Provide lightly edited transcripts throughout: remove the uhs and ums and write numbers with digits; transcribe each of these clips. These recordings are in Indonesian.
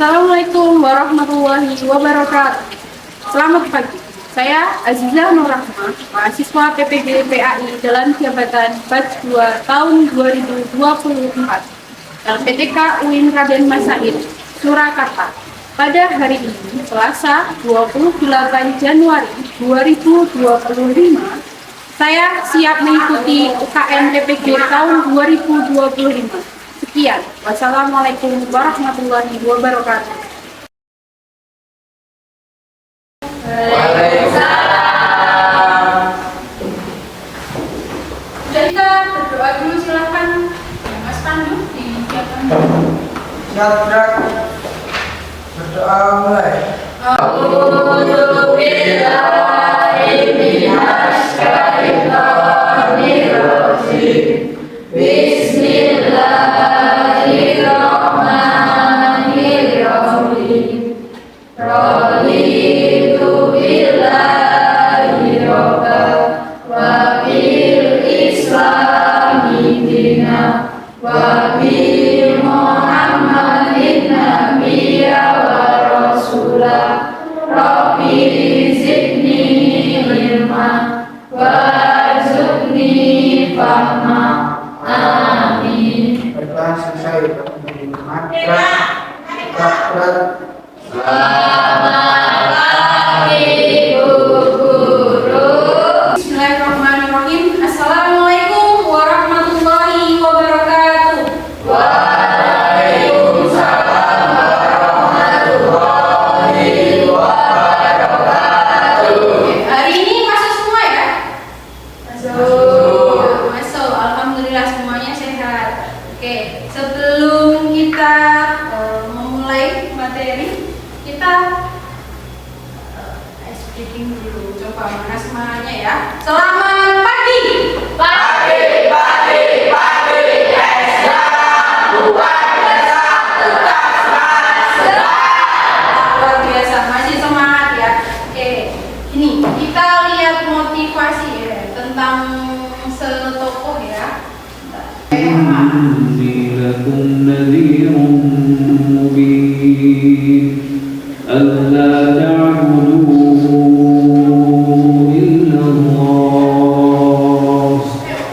Assalamualaikum warahmatullahi wabarakatuh. Selamat pagi. Saya Azizah Nur Rahma, mahasiswa PPG PAI dalam jabatan batch 2 tahun 2024 LPTK UIN Raden Masaid, Surakarta. Pada hari ini, Selasa 28 Januari 2025, saya siap mengikuti UKM PPG tahun 2025. Sekian, wassalamualaikum warahmatullahi wabarakatuh. Waalaikumsalam. Sudah kita berdoa dulu, silahkan Mas Pandu diizinkan. Siap, berdoa mulai. Bismillahirrahmanirrahim. Raditu billahi robba wa bil islami dina wa bi Muhammadin nabiyya wa rasulah. Rabbi zidni ilma warzuqni fahma. Amin. Bertahan selesai berat. Selamat pagi Bu Guru. Bismillahirrahmanirrahim. Assalamualaikum warahmatullahi wabarakatuh. Waalaikumsalam warahmatullahi wabarakatuh. Hari ini masuk semua ya? Masuk. Alhamdulillah semuanya sehat. Oke, sebelum kita memulai materi, kita ice breaking dulu. Coba mana semuanya ya. Selamat pagi. Pagi, es dalam bukan besar, tetap Luar biasa, masih semangat ya. Oke, ini kita lihat motivasi ya tentang setokoh ya. إني لكم نذير مبين ألا تعبدوا إلا الله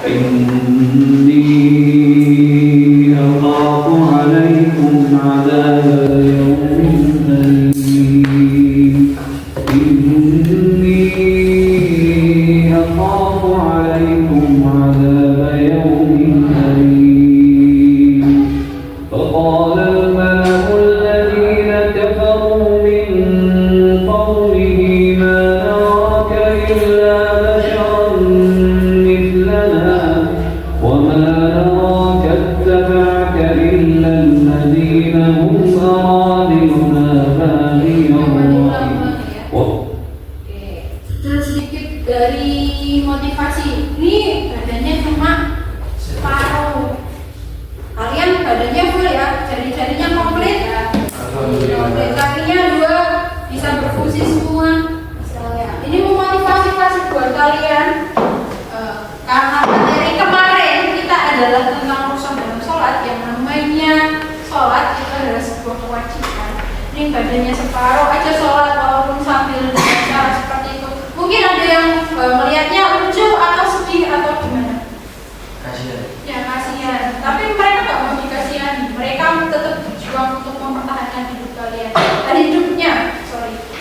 إني أخاف عليكم عذاب يوم أليم إني أخاف عليكم عذاب يوم أليم فقال الملأ الذين كفروا من قومه ما نراك إلا بشرا مثلنا وما نراك اتبعك إلا الذين هم أرادلنا بادي الرأي Oke, terus sedikit dari motivasi. Ini badannya cuma separuh. Kalian badannya full ya, jari-jarinya komplit ya. Komplit, kakinya 2, bisa berfungsi semua. Ini memotivasi buat kalian. Karena materi kemarin kita adalah tentang rusak dalam sholat, yang namanya sholat itu adalah sebuah kewajiban. Ini badannya separuh aja sholat walaupun sambil dengan cara seperti itu. Mungkin ada yang melihatnya lucu atau sedih atau gimana? Kasihan. Ya kasihan. Tapi mereka nggak mau dikasihani. Mereka tetap berjuang untuk mempertahankan hidup kalian.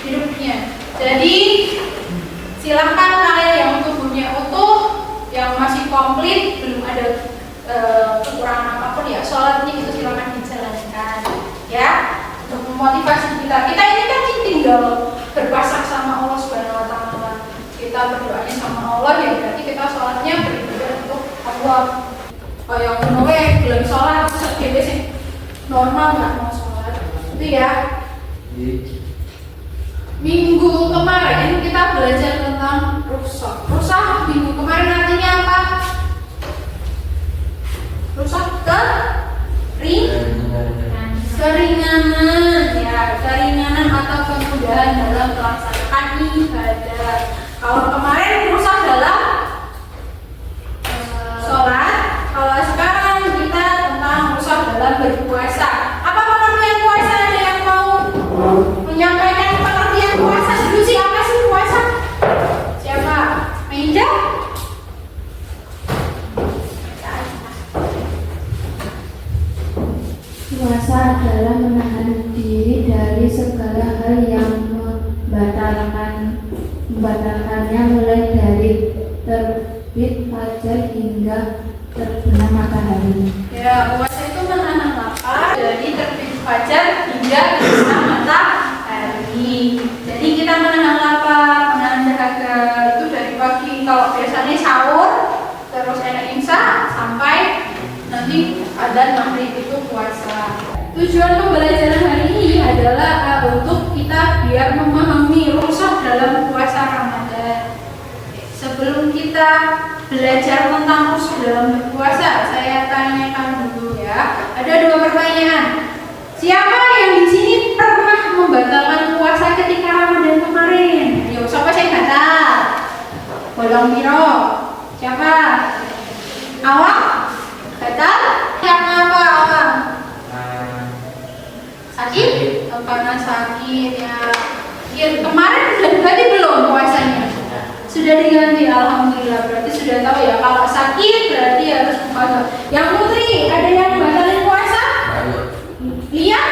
Hidupnya. Jadi silahkan kalian yang tubuhnya utuh, yang masih komplit, belum ada kekurangan apapun ya, sholatnya itu silahkan dijalankan ya, untuk memotivasi kita. Kita ini kan tinggal berpasrah sama Allah Subhanahu Wa Taala. Kita berdoanya sama Allah ya, berarti kita sholatnya beribadah untuk Allah. Kayak ngono belum sholat terus dhewe sing normal nggak mau sholat itu ya. Minggu kemarin kita belajar tentang rusak. Rusak minggu kemarin artinya apa? Rusak keringanan ya, keringanan atau kemudahan dalam melaksanakan ibadah. Kalau kemarin rusak dalam sholat, kalau sekarang kita tentang rusak dalam berpuasa. Apa pengertian puasa? Ada yang mau adalah menahan diri dari segala hal yang membatalkannya, mulai dari terbit fajar hingga terbenam matahari. Ya, puasa itu menahan lapar dari terbit fajar hingga terbenam matahari. Jadi kita menahan lapar, menahan dahaga itu dari pagi. Kalau biasanya sahur, terus enak imsak sampai nanti adzan maghrib itu puasa. Tujuan pembelajaran hari ini adalah untuk kita biar memahami rukhsah dalam puasa Ramadan. Sebelum kita belajar tentang rukhsah dalam berpuasa, saya tanyakan dulu ya. Ada 2 pertanyaan. Siapa yang di sini pernah membatalkan puasa ketika Ramadan kemarin? Yo, siapa yang batal? Bolong biro. Siapa? Awak? Batal? Karena apa awak? Sakit? Karena sakit ya. Ya kemarin sudah diganti belum puasanya? Sudah diganti, alhamdulillah. Berarti sudah tahu ya, kalau sakit berarti harus puasa. Yang putri, ada yang batalin puasa? Iya?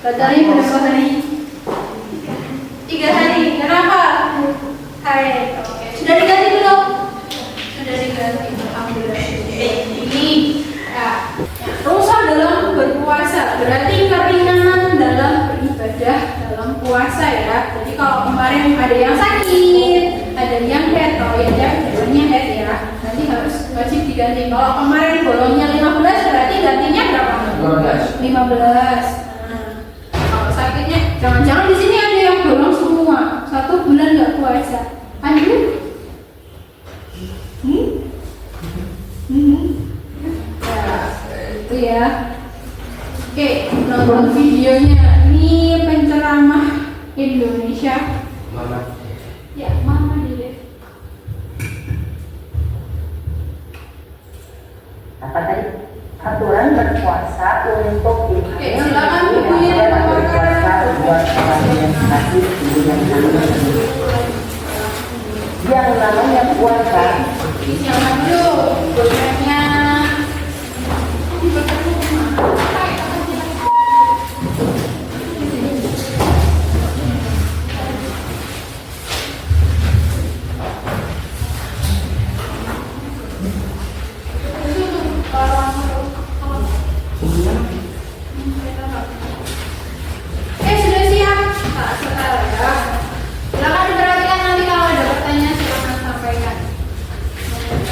Batalin berapa hari? 3 hari. Kenapa? Hai, oke. Sudah diganti belum? Sudah diganti, alhamdulillah. Ini ya. Rukhsah dalam berpuasa berarti keringanan dalam beribadah dalam puasa ya. Jadi kalau kemarin ada yang sakit, ada yang head, kalau ya biasanya head ya, nanti harus wajib diganti. Kalau kemarin bolongnya 15 berarti gantinya berapa? 15. Nah, kalau sakitnya jangan-jangan di sini ada yang bolong semua 1 bulan nggak puasa. Aduh. Itu ya. Oke, nonton videonya. Ini penceramah Indonesia. Ya, Mama Dede. Apa tadi? Aturan berpuasa untuk Oke, silakan bukunya berpuasa buat orang yang sakit, yang namanya puasa. Silakan dulu. Bukunya. Sudah siap? Pak, sekarang ya. Silakan diperhatikan, nanti kalau ada pertanyaan silakan sampaikan.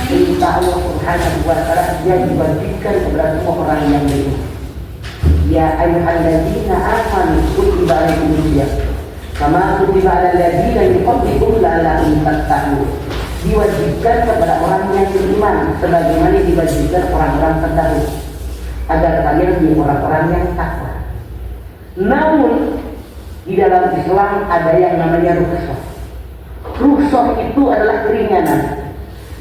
Perintah Allah Subhanahu wa ta'ala yang diwajibkan kepada semua orang yang hidup. Ya ayyuhalladzina amanu kutiba alaikumusiyam kama kutiba alal ladzina min qablikum la'allakum tattaqun. Diwajibkan kepada orang yang beriman sebagaimana diwajibkan orang-orang terdahulu agar kalian menjadi orang-orang yang takwa. Namun di dalam Islam ada yang namanya rukhsah. Rukhsah itu adalah keringanan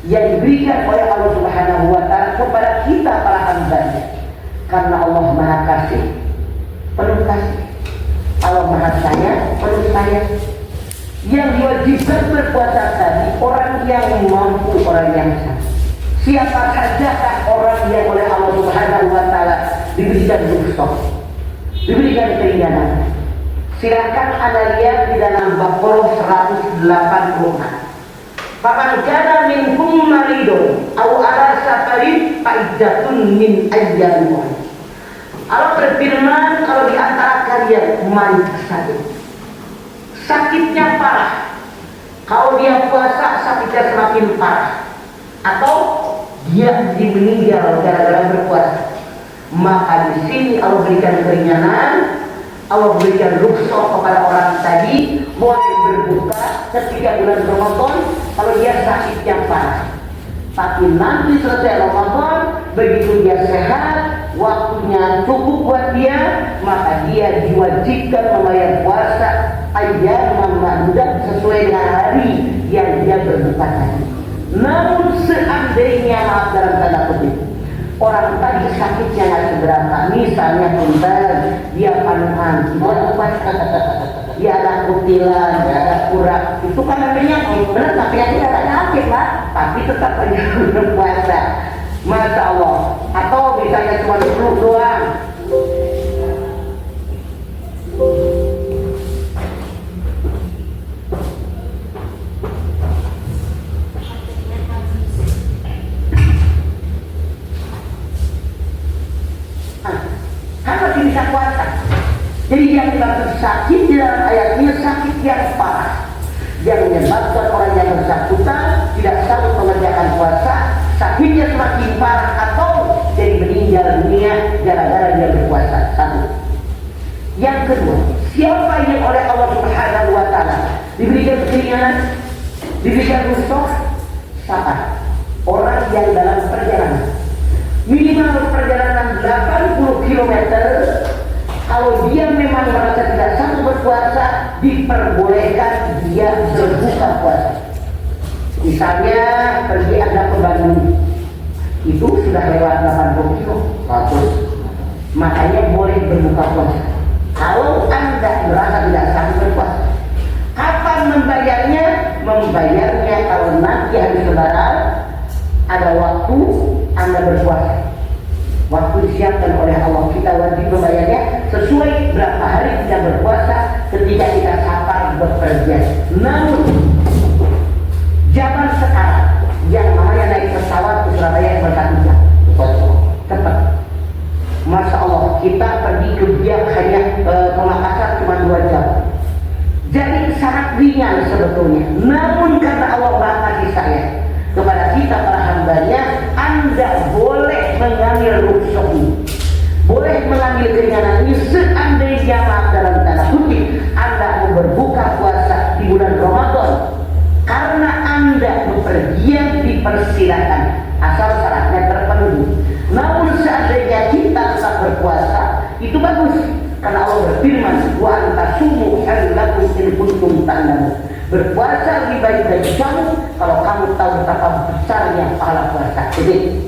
yang diberikan oleh Allah Subhanahu wa ta'ala kepada kita para hambanya. Karena Allah Maha Kasih, penuh kasih. Allah Maha Sayang, penuh sayang. Yang diwajibkan berpuasa tadi orang yang mampu, orang yang sah. Siapa sajakah orang yang oleh Allah Subhanahu wa ta'ala diberikan rukhsah, diberikan keringanan? Silakan Anda lihat di dalam Baqarah 186. Faman kana minkum maridun aw ala safarin fa iddatun min ayyamin. Allah berfirman, kalau di antara kalian sakit, sakitnya parah, kalau dia puasa sakitnya semakin parah, atau dia meninggal gara-gara berpuasa, maka di sini Allah berikan keringanan, Allah berikan rukhsah kepada orang tadi boleh berbuka ketika bulan Ramadan kalau dia sakit yang parah. Tapi nanti selesai Ramadan, begitu dia sehat, waktunya cukup buat dia, maka dia diwajibkan membayar puasa ayyam ma'dudat sesuai dengan hari yang dia berbuka tadi. Namun seandainya, maaf dalam tanda kutip, orang tadi sakitnya nggak seberapa, misalnya punten, dia panuan, dia ada kutilan, dia ada kurang, itu kan namanya benar, tapi yang tidak ada sakit lah, tapi tetap aja berpuasa, masya Allah. Atau misalnya cuma flu doang, bisa puasa. Jadi yang dimaksud sakit di dalam ayat ini sakit yang parah, yang menyebabkan orang yang bersangkutan tidak sanggup mengerjakan puasa, sakitnya semakin parah atau jadi meninggal dunia gara-gara dia berpuasa. Satu. Yang kedua, siapa yang oleh Allah Subhanahu wa Ta'ala diberikan keringanan, diberikan rukhsah? Siapa? Orang yang dalam perjalanan minimal perjalanan 80 km, kalau dia memang merasa tidak sanggup berpuasa, diperbolehkan dia berbuka puasa. Misalnya pergi Anda ke Bandung, itu sudah lewat 80 km, makanya boleh berbuka puasa. Kalau Anda merasa tidak sanggup berpuasa, kapan membayarnya? Membayarnya kalau nanti hari Lebaran ada waktu Anda berpuasa. Waktu disiapkan oleh Allah, kita wajib membayarnya sesuai berapa hari kita berpuasa ketika kita safar bepergian. Namun zaman sekarang yang namanya naik pesawat ke Surabaya berkali jam cepat. Masya Allah, kita pergi ke Biak hanya ke Makassar cuma 2 jam. Jadi sangat ringan sebetulnya. Namun karena Allah Maha Kasih sayang kepada kita para hambanya, Anda boleh mengambil rukhsah ini, boleh mengambil keringanan ini seandainya maaf dalam tanda kutip Anda mau berbuka puasa di bulan Ramadan. Karena Anda bepergian dipersilakan asal syaratnya terpenuhi. Namun seandainya kita tetap berpuasa, itu bagus. Karena Allah berfirman, wa antasumu khairul lakum in kuntum ta'lamun. Berpuasa lebih baik bagi kamu kalau kamu tahu betapa besarnya pahala puasa. Jadi,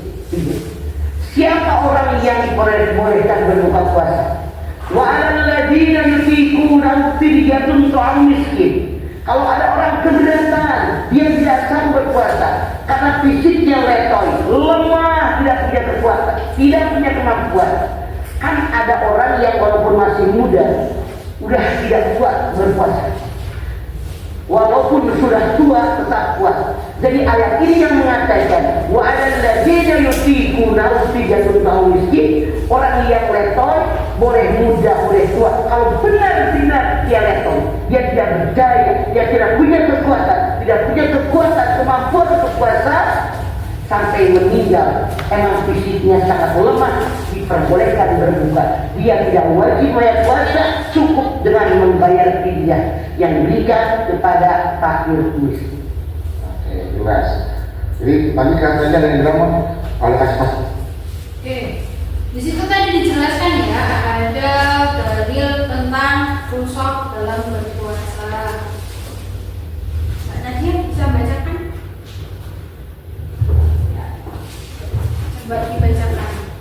siapa orang yang dibolehkan berbuka puasa? Wa 'alal ladzina yutiqunahu fidyatun ta'am miskin. Kalau ada orang keberatan, dia tidak sanggup berpuasa karena fisiknya letoy, lemah, tidak punya kekuatan, tidak punya kemampuan. Kan ada orang yang walaupun masih muda, udah tidak kuat berpuasa. Walaupun sudah tua tetap kuat. Jadi ayat ini yang mengatakan wa 'alal ladzina yutiqunahu fidyatun ta'am miskin. Orang yang letoy boleh muda, boleh tua. Kalau benar-benar dia letoy, dia tidak berdaya, dia tidak punya kekuatan, kemampuan untuk puasa sampai meninggal, emang fisiknya sangat lemah, diperbolehkan berbuka. Dia tidak wajib bayar puasa, cukup dengan membayar fidyah yang diberikan kepada fakir miskin. Oke, jelas. Jadi tadi katanya dari drama oleh Asma. Oke, di situ tadi dijelaskan ya, ada dalil tentang rukhsah dalam berpuasa. Mbak Nadia bisa bacakan? Coba dibacakan.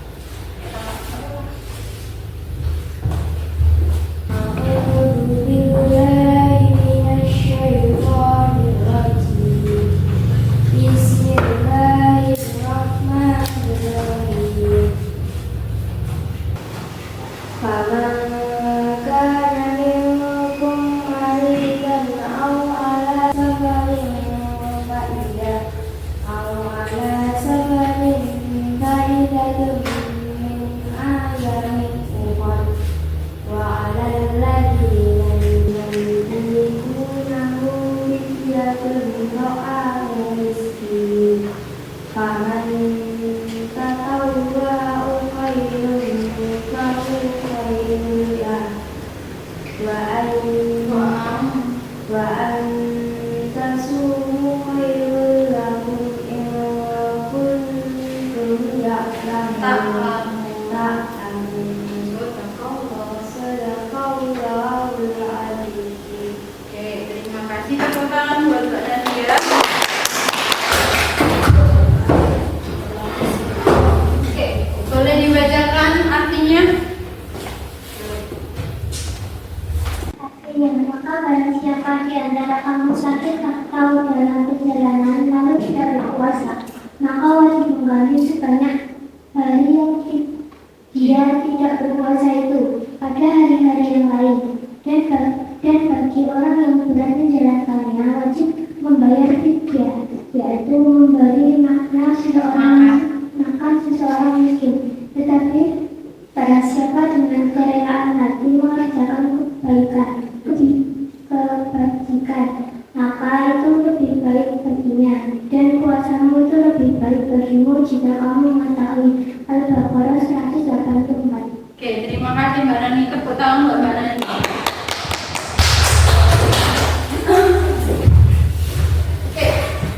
A'udzu billahi minasyaitonir rajim. Bismillahirrahmanirrahim. Faman kana minkum maridan aw ala safarin fa iddah aw ala safarin fa iddatun min ayamin ukhra wa 'alal ladzina yutiqunahu fidyatun ta'amu miskin. Faman tatawwa'u khairun fahuwa khairun lahu wa an tasumu khairun lakum in kuntum ta'lamun. Sadaqallahul azim. Oke, terima kasih tepuk tangan buat Mbak Nadia. Oke, boleh dibacakan artinya? Artinya, maka barang siapa di antara kamu sakit atau dalam perjalanan lalu tidak berpuasa, maka wajib mengganti sebanyak hari yang dia tidak berpuasa itu pada hari-hari yang lain. Dan bagi orang yang berat menjalankannya wajib membayar fidyah, yaitu memberi makan seseorang miskin. Tetapi barang siapa dengan kerelaan terima kasih Mbak Nani. Tepuk tangan buat Mbak Nani. Oke,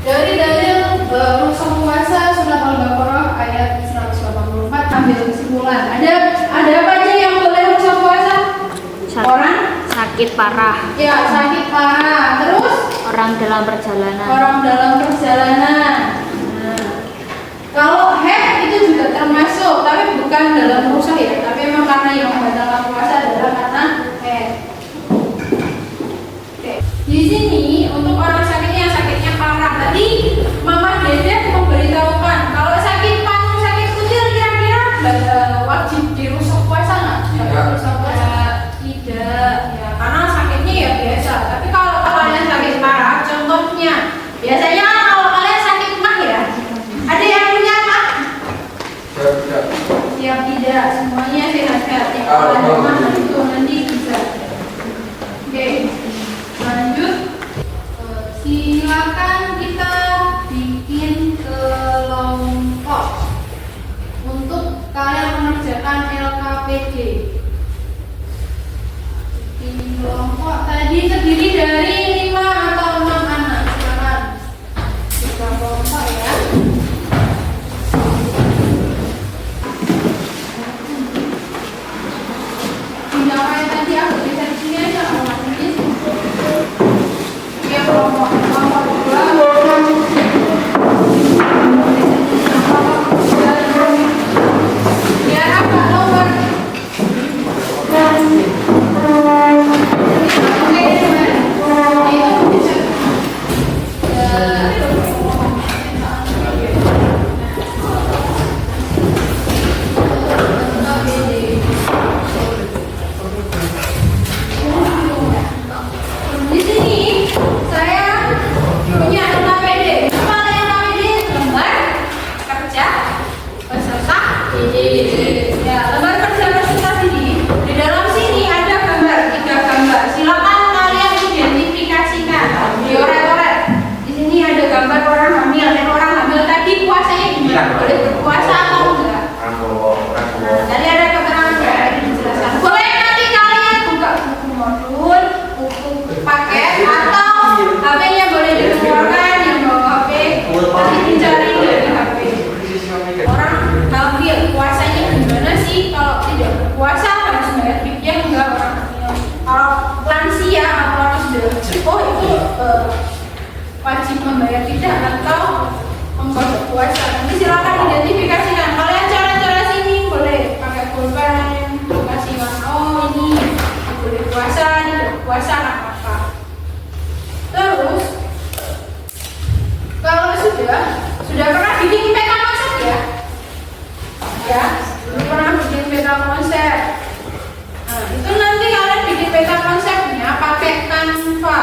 dari dalil rusak puasa surat Al-Baqarah ayat 184 ambil kesimpulan. Ada apa aja yang boleh rusak puasa? Orang sakit parah, ya sakit parah, terus orang dalam perjalanan. Nah, kalau haid itu juga termasuk, tapi bukan dalam rusak ya, tapi memang karena yang membatalkan puasa adalah karena haid. Oke. Di sini untuk orang sakitnya yang sakitnya parah, tadi Mama Dede memberitahukan kalau sakit paru, sakit kecil kira-kira wajib dirusak puasa nggak? Dirusak puasa tidak, ya karena sakitnya ya biasa. Tapi kalau kalian sakit parah, contohnya biasanya kalau kalian sakit mah ya, ada yang punya mah? Siap tidak, semuanya sehat-sehat. Kalau ada mah itu nanti bisa. Oke, lanjut. Silakan kita bikin kelompok untuk kalian mengerjakan LKPD. Bikin kelompok tadi terdiri dari 5 atau 6 anak. Silakan kita kelompok ya. Tinggal kayak tadi aku bisa di sini aja kalau ini. Ya kelompok biar apa nomor di sini saya punya LKPD. Apa LKPD? Lembar kerja peserta didik. Ya, lembar kerja peserta didik. Di dalam sini ada gambar, 3 gambar. Silakan kalian identifikasikan. Dioret-oret. Di sini ada gambar orang hamil. Dan orang hamil tadi puasanya gimana? Boleh berpuasa atau enggak? Nah, tadi ada keterangan ya, dijelaskan. Boleh nanti kalian buka buku modul, buku paket, atau HP-nya boleh dikeluarkan yang bawa HP, nanti dicari dari HP. Orang hamil puasanya gimana sih? Kalau tidak berpuasa harus bayar fidyah enggak orang hamil? Kalau lansia atau orang sudah itu wajib membayar fidyah atau mengkodok puasa. Nanti silakan identifikasikan. Kalian cara-cara sini boleh pakai pulpen, kasih warna ini boleh puasa, tidak puasa apa-apa. Terus kalau sudah pernah bikin peta konsep ya? Ya, sudah pernah bikin peta konsep. Nah, itu nanti kalian bikin peta konsepnya pakai Canva.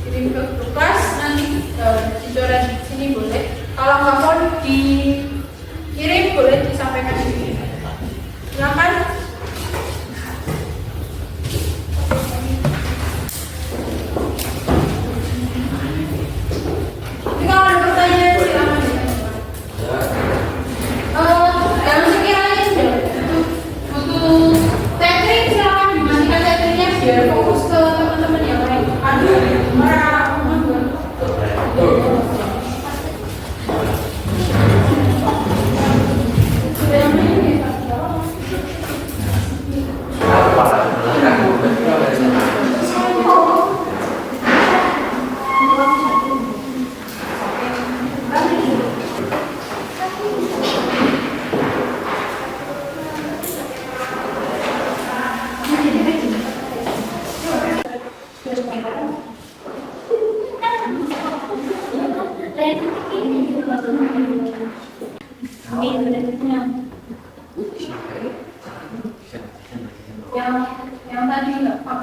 Kirim ke tugas nanti dicoret di sini boleh. Kalau nggak mau dikirim boleh disampaikan di sini. Silakan. Ini kalau ada pertanyaan silakan ditanyakan. Yang sekiranya sudah butuh teknik silakan dimatikan tekniknya biar fokus ke teman-teman yang lain. Aduh, marah. Yang tadi enggak Pak.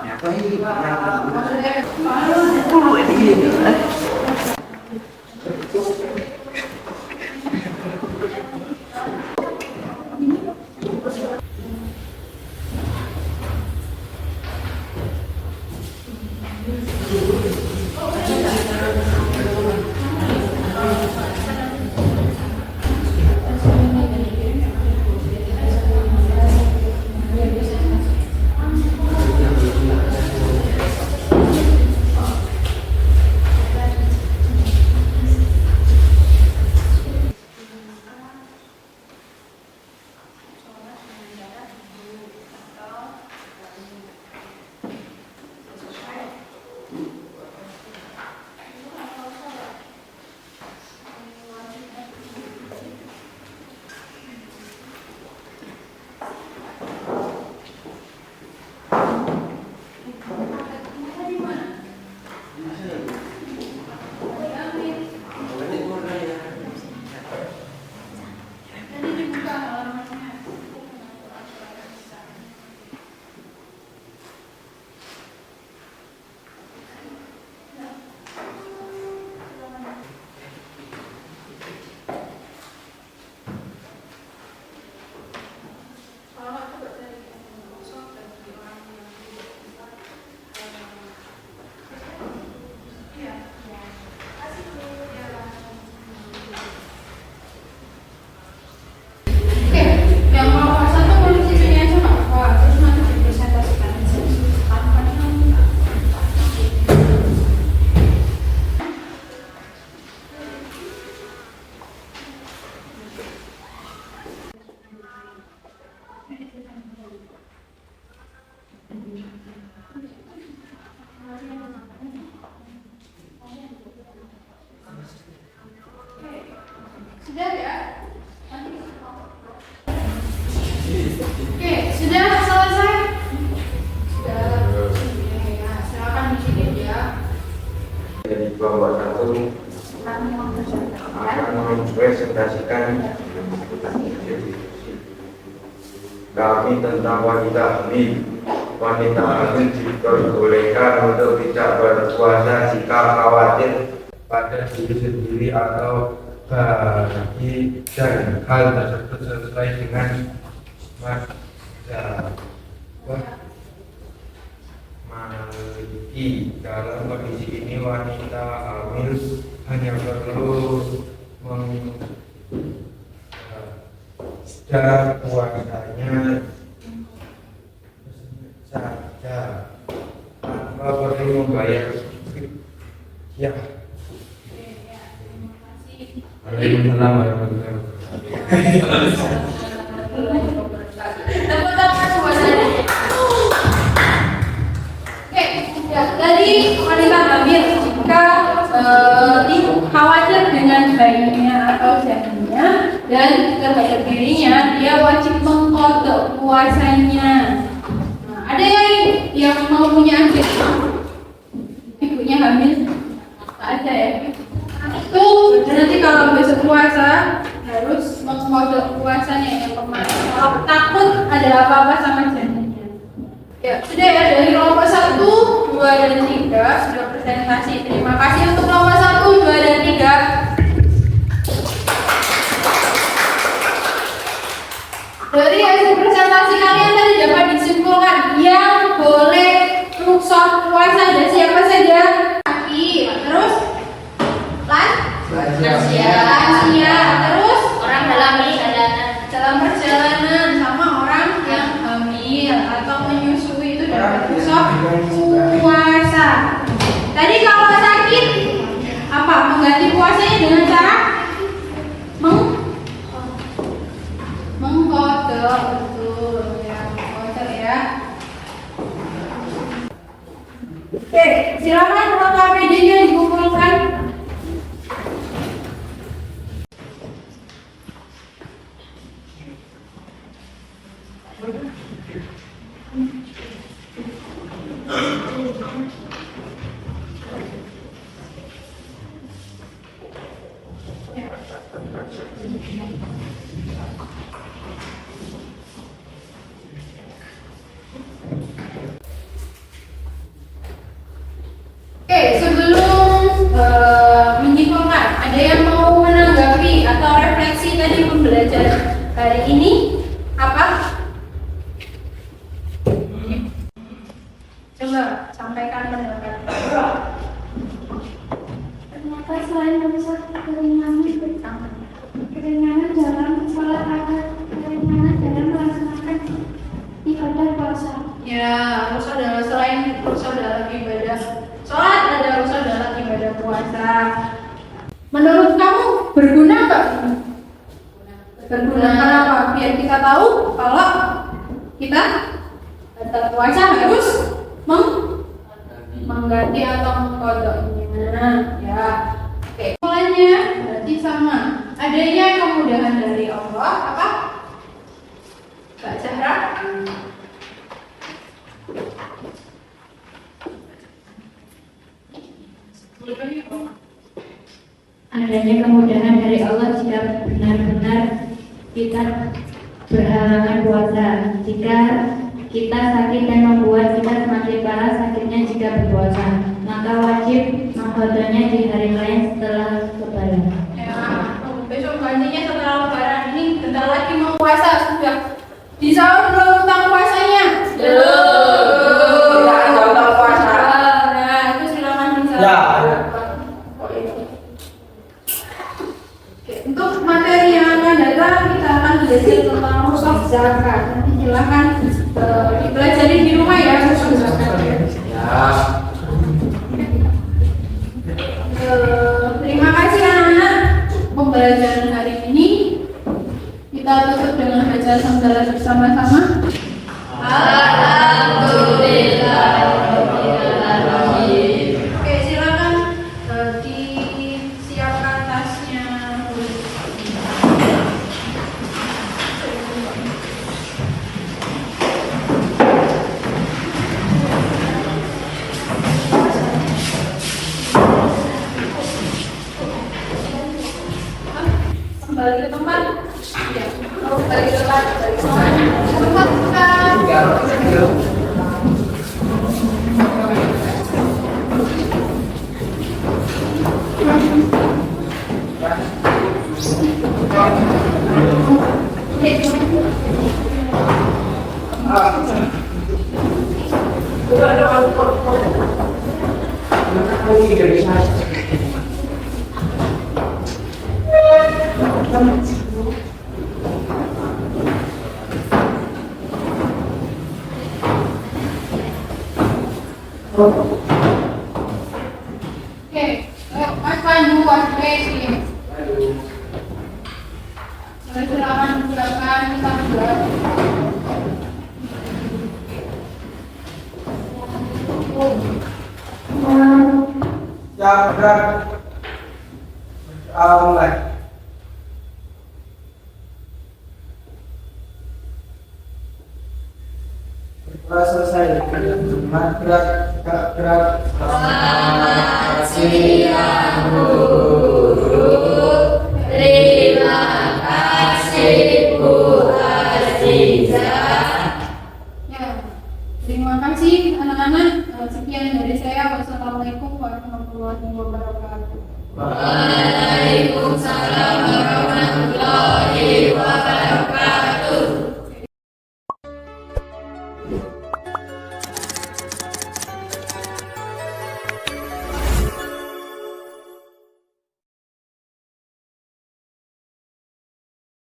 kelompok 1 akan mempresentasikan kami tentang wanita hamil. Wanita hamil diperbolehkan untuk tidak berpuasa jika khawatir pada diri sendiri atau bagi dan hal tersebut sesuai dengan Maliki. Dalam kondisi ini wanita hamil hanya perlu menjaga puasanya saja tanpa perlu membayar ya. Waalaikumsalam warahmatullahi wabarakatuh. Tadi wanita hamil jika khawatir dengan bayinya atau janinnya dan terhadap dirinya, dia wajib mengqadha puasanya. Nah, ada yang mau punya adik, ibunya hamil, tak ada ya? Itu nanti kalau besok puasa harus mengqadha puasanya yang kemarin. Kalau takut ada apa-apa sama janinnya. Ya, sudah ya, dari kelompok 1, 2, dan 3 sudah presentasi. Terima kasih untuk kelompok 1, 2, dan 3. Dari hasil presentasi kalian tadi dapat disimpulkan yang boleh rukhsah puasa ada siapa saja? Terus lansia, terus orang dalam perjalanan sama orang yang hamil atau menyusui itu dapat rukhsah puasa. Tadi kalau sakit apa mengganti puasanya dengan cara mengqadha, betul ya, mengqadha ya. Oke, silakan kalau APD-nya dikumpulkan. Oke, sebelum menyimpulkan, ada yang mau menanggapi atau refleksi tadi pembelajaran hari ini? Apa? Coba sampaikan pendapat. Ternyata selain merusak keringanan dalam sholat atau keringanan dalam melaksanakan ibadah puasa. Ya, rukhsah adalah selain rukhsah dalam ibadah sholat, ada rukhsah dalam ibadah puasa. Menurut kamu berguna nggak? Berguna kenapa? Biar kita tahu kalau kita batal puasa harus mengganti atau mengqadhanya. Ya, oke. Mulanya berarti sama. Adanya kemudahan dari Allah apa? Mbak Zahra? Adanya kemudahan dari Allah jika benar-benar kita berhalangan puasa. Jika kita sakit dan membuat kita semakin parah sakitnya jika berpuasa, maka wajib mengqadhanya di hari lain setelah lebaran. Ya, besok gantinya setelah lebaran. Ini bentar lagi mau puasa sudah. Di sahur belum tentang puasanya? Belum. Ya, tentang puasa. Nah, itu silakan bisa. Ya. Oke, untuk materi yang akan datang kita akan belajar tentang rukhsah zakat. Nanti silakan dipelajari di rumah ya rukhsah zakat. Ya. Terima kasih anak-anak pembelajaran hari ini. Kita tutup dengan bacaan hamdalah bersama-sama. Oke, ayo Mas Pandu, Mas Besi. Silakan kita buat. Siap, gerak. Berdoa mulai. Berdoa selesai. Gerak, gerak, gerak. Selamat siang guru. Terima kasih Bu Aziza. Ya, terima kasih anak-anak. Sekian dari saya. Wassalamualaikum warahmatullahi wabarakatuh.